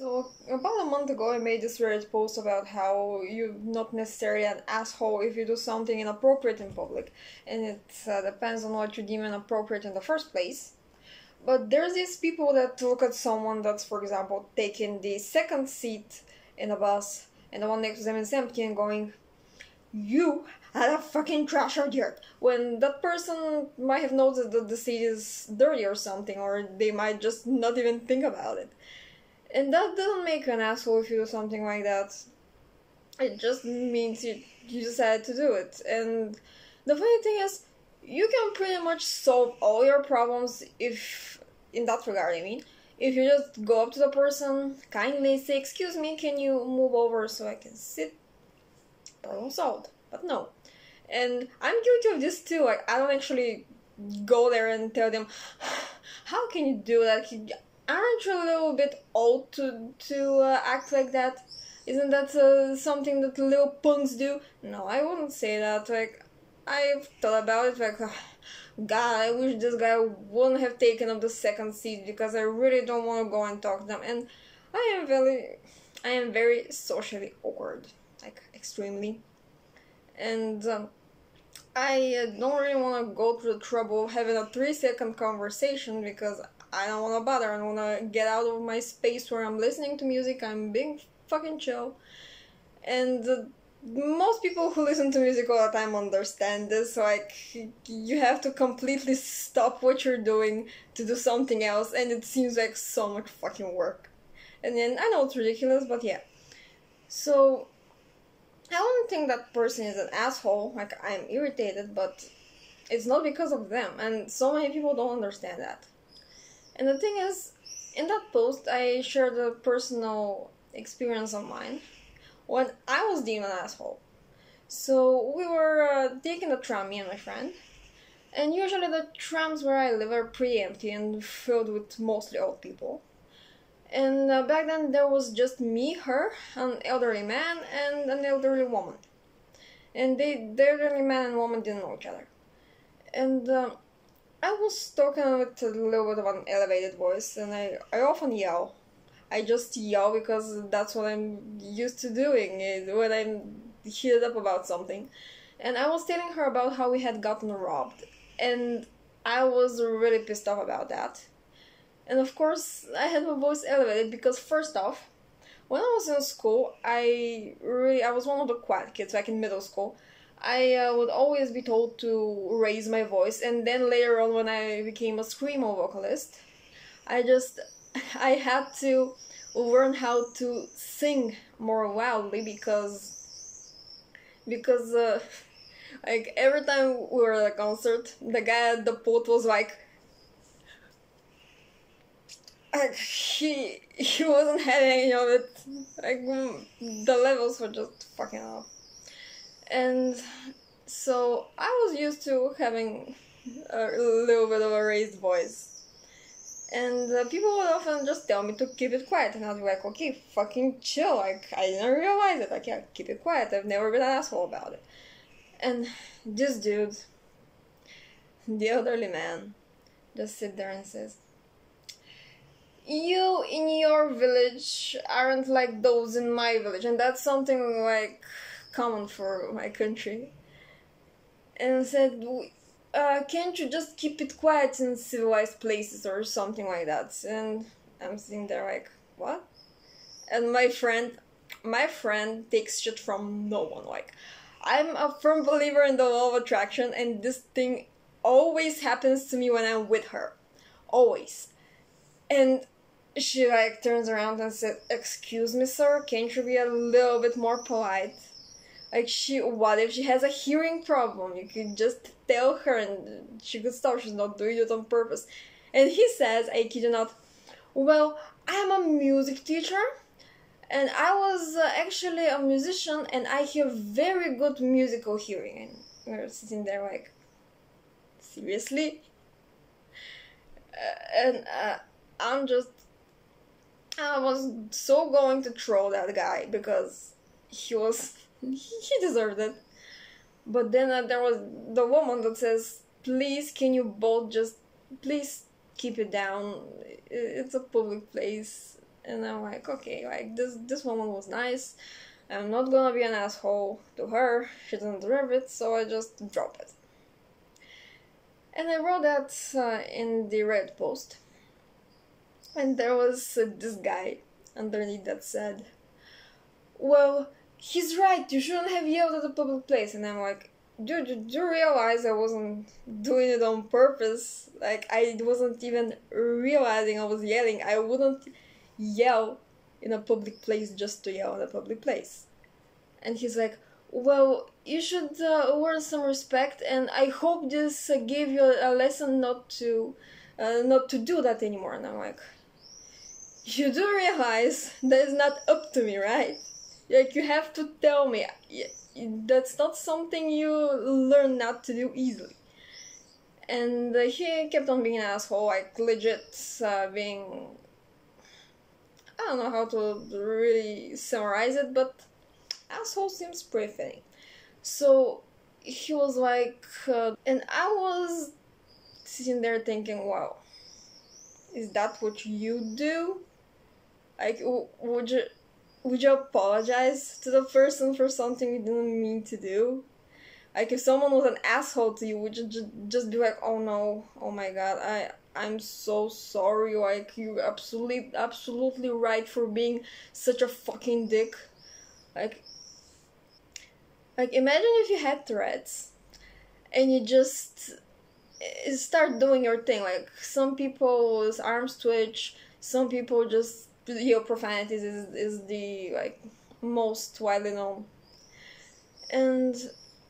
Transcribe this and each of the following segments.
So, about a month ago, I made this Reddit post about how you're not necessarily an asshole if you do something inappropriate in public, and it depends on what you deem inappropriate in the first place. But there's these people that look at someone that's, for example, taking the second seat in a bus, and the one next to them is empty, and going, "You had a fucking trash or dirt," when that person might have noticed that the seat is dirty or something, or they might just not even think about it. And that doesn't make you an asshole if you do something like that. It just means you decided to do it. And the funny thing is, you can pretty much solve all your problems if, in that regard, I mean, if you just go up to the person, kindly say, "Excuse me, can you move over so I can sit?" Problem solved. But no. And I'm guilty of this too. Like, I don't actually go there and tell them, "How can you do that? Aren't you a little bit old to act like that? Isn't that something that little punks do?" No, I wouldn't say that. Like, I've thought about it. Like, God, I wish this guy wouldn't have taken up the second seat because I really don't want to go and talk to them. And I am very socially awkward, like extremely. And I don't really want to go through the trouble of having a 3-second conversation because I don't want to bother. I want to get out of my space where I'm listening to music. I'm being fucking chill. And most people who listen to music all the time understand this. Like, you have to completely stop what you're doing to do something else, and it seems like so much fucking work. And then, I know it's ridiculous, but yeah. So, I don't think that person is an asshole. Like, I'm irritated, but it's not because of them. And so many people don't understand that. And the thing is, in that post, I shared a personal experience of mine when I was deemed an asshole. So we were taking the tram, me and my friend, and usually the trams where I live are pretty empty and filled with mostly old people. And back then there was just me, her, an elderly man, and an elderly woman. And the elderly man and woman didn't know each other. And I was talking with a little bit of an elevated voice, and I often yell. I just yell because that's what I'm used to doing when I'm heated up about something. And I was telling her about how we had gotten robbed, and I was really pissed off about that. And of course, I had my voice elevated because first off, when I was in school, I was one of the quiet kids back in middle school. I would always be told to raise my voice, and then later on when I became a screamo vocalist, I had to learn how to sing more loudly because like every time we were at a concert, the guy at the pult was like he wasn't having any of it. Like, the levels were just fucking off. And so I was used to having a little bit of a raised voice. And people would often just tell me to keep it quiet. And I'd be like, okay, fucking chill. Like, I didn't realize it. Like, yeah, keep it quiet. I've never been an asshole about it. And this dude, the elderly man, just sit there and says, "You in your village aren't like those in my village." And that's something like common for my country. And said, "Can't you just keep it quiet in civilized places," or something like that. And I'm sitting there like, what? And my friend takes shit from no one. Like, I'm a firm believer in the law of attraction, and this thing always happens to me when I'm with her. Always. And she like turns around and said, "Excuse me, sir, can't you be a little bit more polite?" Like, what if she has a hearing problem? You could just tell her and she could stop. She's not doing it on purpose. And he says, I kid you not, "Well, I'm a music teacher, and I was actually a musician, and I have very good musical hearing." And we're sitting there like, seriously? And I was so going to troll that guy because he deserved it. But then there was the woman that says, "Please, can you both just, please keep it down. It's a public place. And I'm like, okay, like this woman was nice. I'm not gonna be an asshole to her. She doesn't deserve it, so I just drop it. And I wrote that in the Reddit post. And there was this guy underneath that said, well, he's right, you shouldn't have yelled at a public place. And I'm like, dude, do you realize I wasn't doing it on purpose? Like, I wasn't even realizing I was yelling. I wouldn't yell in a public place just to yell in a public place. And he's like, well, you should learn some respect, and I hope this gave you a lesson not to do that anymore. And I'm like, you do realize that is not up to me, right? Like, you have to tell me. That's not something you learn not to do easily. And he kept on being an asshole, like legit being... I don't know how to really summarize it, but asshole seems pretty fitting. So he was like, and I was sitting there thinking, wow, is that what you do? Like, would you apologize to the person for something you didn't mean to do? Like, if someone was an asshole to you, would you just be like, oh no, oh my god, I'm so sorry, like, you're absolutely right for being such a fucking dick. Like, imagine if you had Tourette's, and you just start doing your thing. Like, some people's arms twitch, some people just yell profanities is the, like, most widely known. And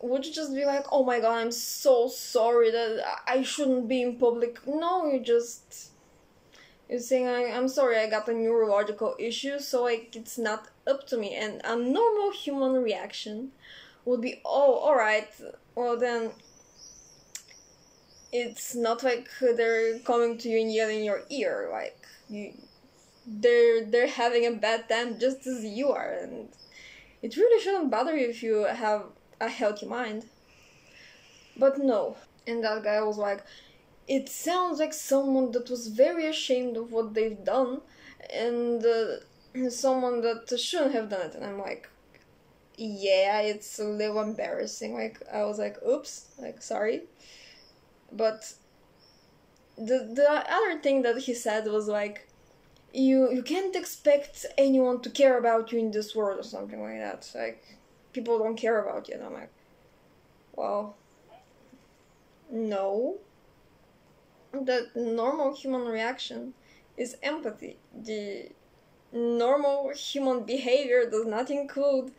would you just be like, oh my god, I'm so sorry that I shouldn't be in public? No, you're saying, I'm sorry, I got a neurological issue, so, like, it's not up to me. And a normal human reaction would be, oh, alright, well then, it's not like they're coming to you and yelling in your ear, like, they're having a bad time just as you are, and it really shouldn't bother you if you have a healthy mind. But no. And that guy was like, it sounds like someone that was very ashamed of what they've done, and someone that shouldn't have done it. And I'm like, yeah, it's a little embarrassing. Like, I was like, oops, like, sorry. But the other thing that he said was like, you can't expect anyone to care about you in this world or something like that. Like, people don't care about you. And I'm like, well, no. The normal human reaction is empathy. The normal human behavior does not include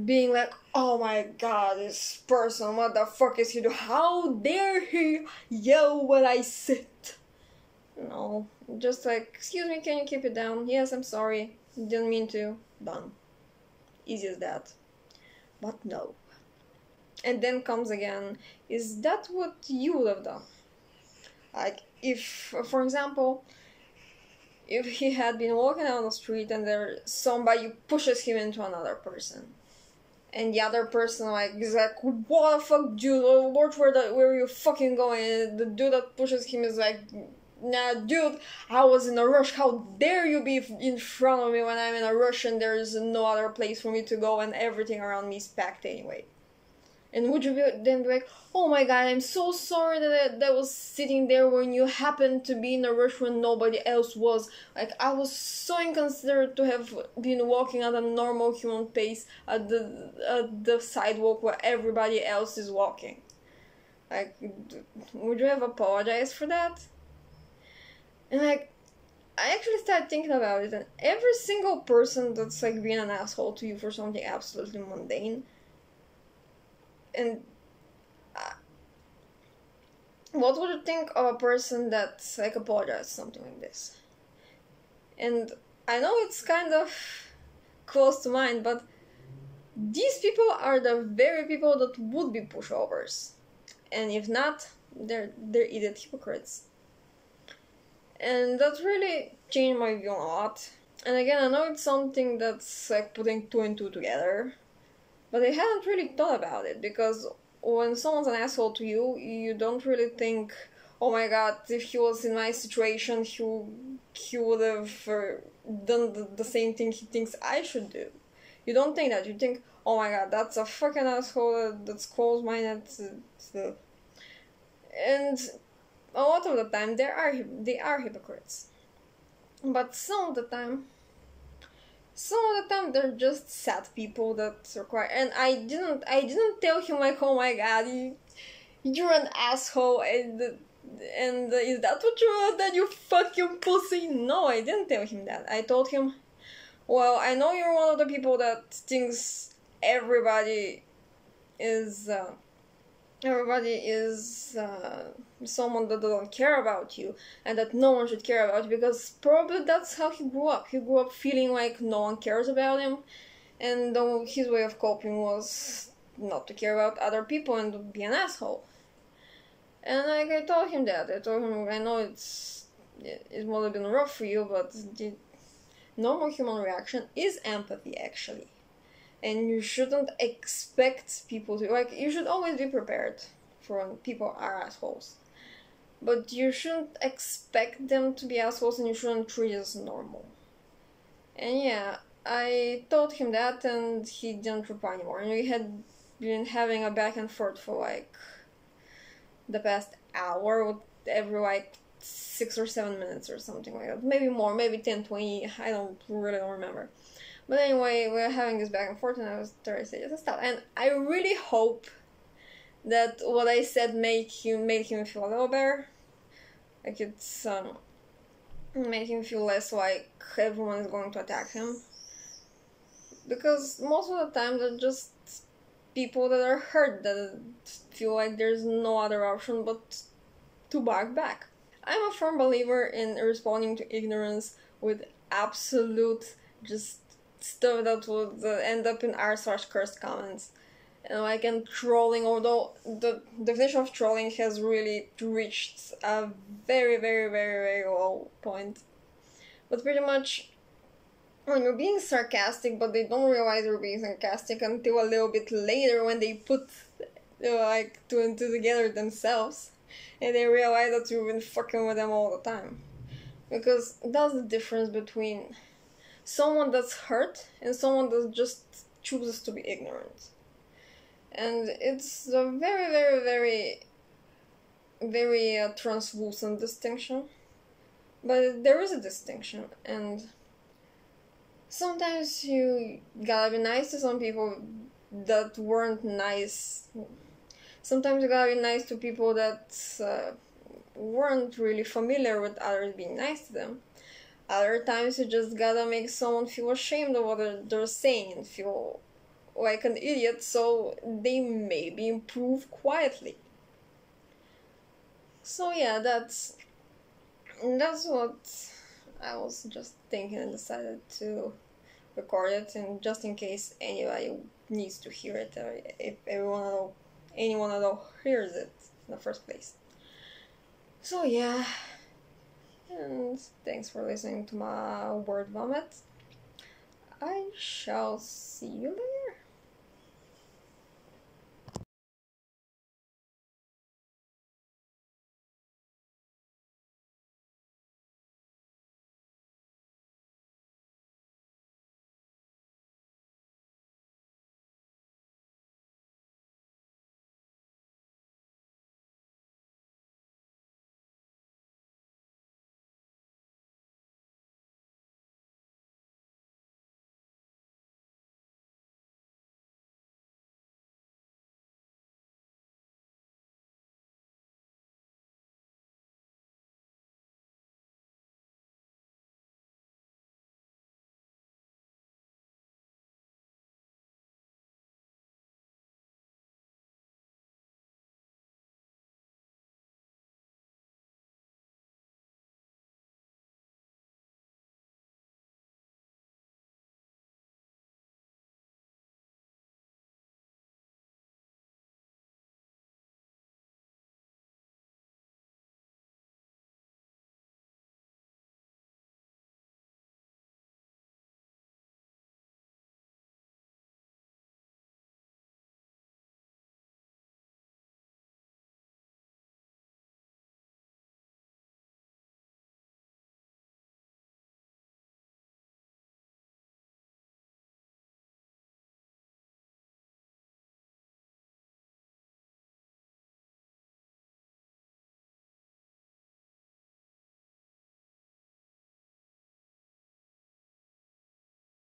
being like, oh my god, this person, what the fuck is he doing? How dare he yell when I sit? No, just like, excuse me, can you keep it down? Yes, I'm sorry, didn't mean to. Done. Easy as that. But no. And then comes again, is that what you would have done? Like, if, for example, if he had been walking down the street and there somebody pushes him into another person, and the other person, like, is like, what the fuck, dude, watch where are you fucking going? And the dude that pushes him is like, nah, dude, I was in a rush, how dare you be in front of me when I'm in a rush and there's no other place for me to go and everything around me is packed anyway. And would you then be like, oh my god, I'm so sorry that I was sitting there when you happened to be in a rush when nobody else was. Like, I was so inconsiderate to have been walking at a normal human pace at the sidewalk where everybody else is walking. Like, would you have apologized for that? And like, I actually started thinking about it, and every single person that's like being an asshole to you for something absolutely mundane, and what would you think of a person that's like apologized something like this? And I know it's kind of close to mine, but these people are the very people that would be pushovers, and if not, they're idiot hypocrites. And that really changed my view a lot. And again, I know it's something that's like putting two and two together, but I hadn't really thought about it, because when someone's an asshole to you, you don't really think, oh my god, if he was in my situation, he would have done the same thing he thinks I should do. You don't think that. You think, oh my god, that's a fucking asshole that's close-minded. And a lot of the time, they are hypocrites. But some of the time, they're just sad people that require. And I didn't tell him like, oh my god, you're an asshole, and is that what you want, that you fucking pussy? No, I didn't tell him that. I told him, well, I know you're one of the people that thinks everybody is someone that doesn't care about you, and that no one should care about you, because probably that's how he grew up. He grew up feeling like no one cares about him, and his way of coping was not to care about other people and to be an asshole. And like, I told him that. I told him, I know it might have been rough for you, but the normal human reaction is empathy, actually. And you shouldn't expect people to, like, you should always be prepared for when people are assholes. But you shouldn't expect them to be assholes, and you shouldn't treat it as normal. And yeah, I told him that, and he didn't reply anymore. And we had been having a back and forth for like the past hour, with every like 6 or 7 minutes or something like that. Maybe more, maybe 10, 20, I don't remember. But anyway, we were having this back and forth, and I was trying to say just stop. And I really hope that what I said made him feel a little better. Like, it's made him feel less like everyone is going to attack him. Because most of the time they're just people that are hurt, that feel like there's no other option but to bark back. I'm a firm believer in responding to ignorance with absolute just stuff that would end up in r/cursed comments. And like, and trolling, although the definition of trolling has really reached a very, very, very, very low point. But pretty much, when you're being sarcastic, but they don't realize you're being sarcastic until a little bit later, when they put like two and two together themselves, and they realize that you've been fucking with them all the time. Because that's the difference between someone that's hurt and someone that just chooses to be ignorant. And it's a very, very, very, very translucent distinction. But there is a distinction, and sometimes you gotta be nice to some people that weren't nice. Sometimes you gotta be nice to people that weren't really familiar with others being nice to them. Other times you just gotta make someone feel ashamed of what they're saying and feel like an idiot, so they maybe improve quietly. So yeah, that's what I was just thinking, and decided to record it, and just in case anybody needs to hear it, or if anyone at all hears it in the first place. So yeah, and thanks for listening to my word vomit. I shall see you later.